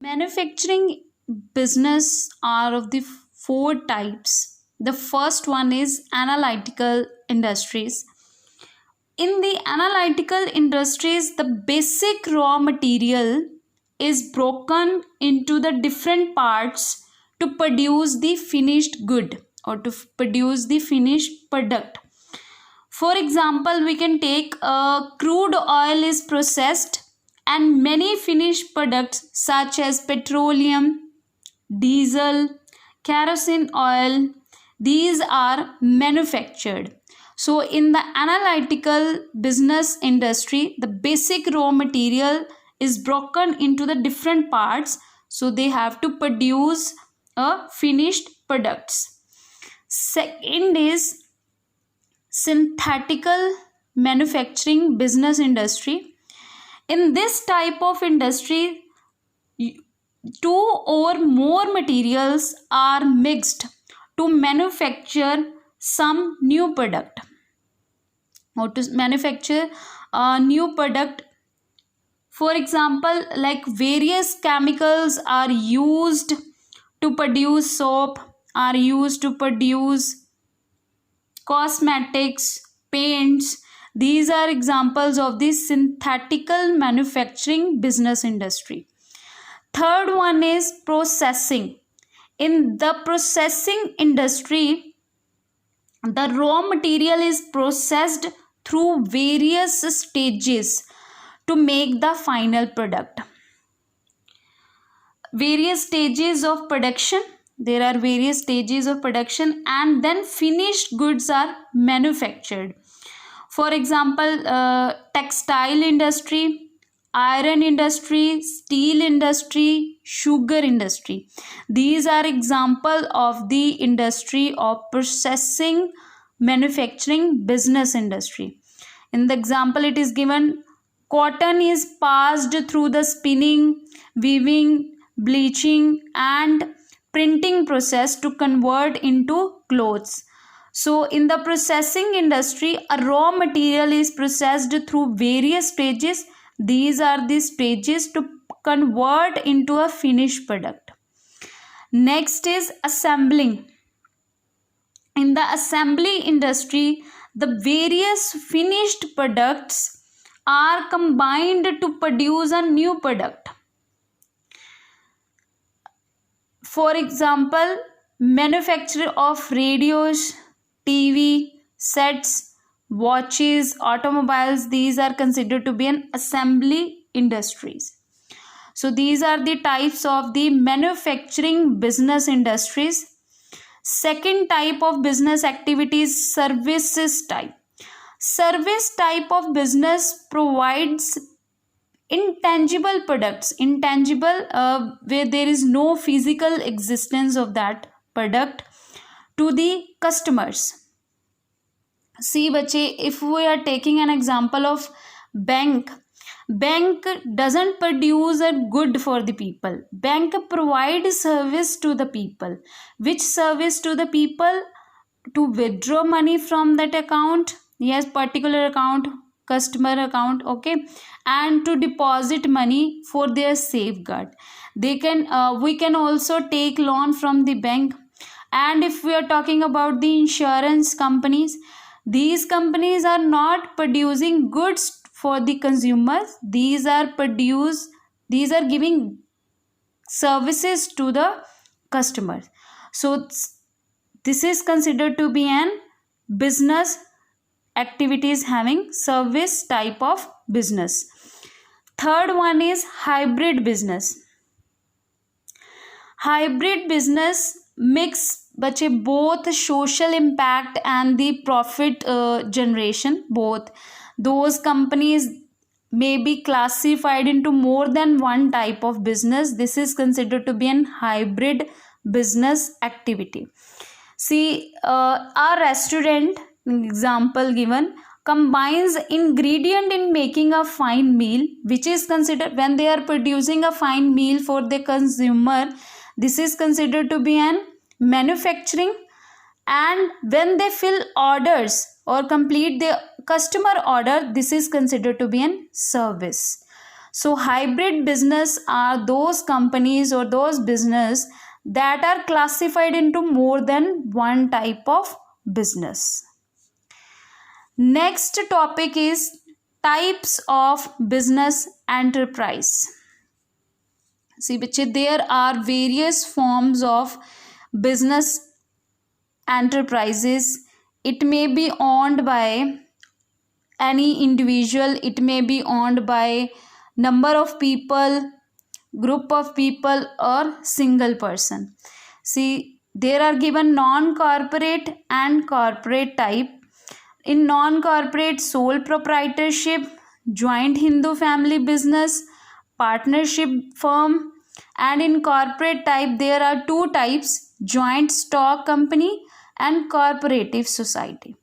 Manufacturing business are of the four types. The first one is analytical industries. In the analytical industries, the basic raw material is broken into the different parts to produce the finished good or to produce the finished product. For example, we can take crude oil is processed and many finished products such as petroleum, diesel, kerosene oil, these are manufactured. So in the analytical business industry, the basic raw material is broken into the different parts, so they have to produce a finished products. Second is synthetical manufacturing business industry. In this type of industry, two or more materials are mixed to manufacture some new product or to manufacture a new product. For example, like various chemicals are used to produce soap, are used to produce cosmetics, paints. These are examples of the synthetical manufacturing business industry. Third one is processing. In the processing industry, the raw material is processed through various stages to make the final product. Various stages of production. There are various stages of production and then finished goods are manufactured. For example, textile industry, iron industry, steel industry, sugar industry. These are examples of the industry of processing manufacturing business industry. In the example it is given, cotton is passed through the spinning, weaving, bleaching and printing process to convert into clothes. So in the processing industry, a raw material is processed through various stages. These are the stages to convert into a finished product. Next is assembling. In the assembly industry, the various finished products are combined to produce a new product. For example, manufacture of radios, TV, sets, watches, automobiles, these are considered to be an assembly industries. So these are the types of the manufacturing business industries. Second type of business activity is services type. Service type of business provides intangible products, where there is no physical existence of that product to the customers. See bache, if we are taking an example of bank doesn't produce a good for the people. Bank provides service to the people. Which service to the people? To withdraw money from that account, yes, particular account, customer account, okay, and to deposit money for their safeguard. We can also take loan from the bank. And if we are talking about the insurance companies, these companies are not producing goods for the consumers. These are giving services to the customers. So this is considered to be an business activities having service type of business. Third one is hybrid business. Hybrid business mix both social impact and the profit generation. Both those companies may be classified into more than one type of business. This is considered to be an hybrid business activity. See, a restaurant, example given, combines ingredient in making a fine meal, which is considered, when they are producing a fine meal for the consumer, this is considered to be an manufacturing. And when they fill orders or complete the customer order, this is considered to be an service. So hybrid business are those companies or those business that are classified into more than one type of business. Next topic is types of business enterprise. See, there are various forms of business enterprises. It may be owned by any individual, it may be owned by number of people, group of people, or single person. See, there are given non-corporate and corporate type. In non-corporate, sole proprietorship, joint Hindu family business, partnership firm, and in corporate type there are two types: joint stock company and cooperative society.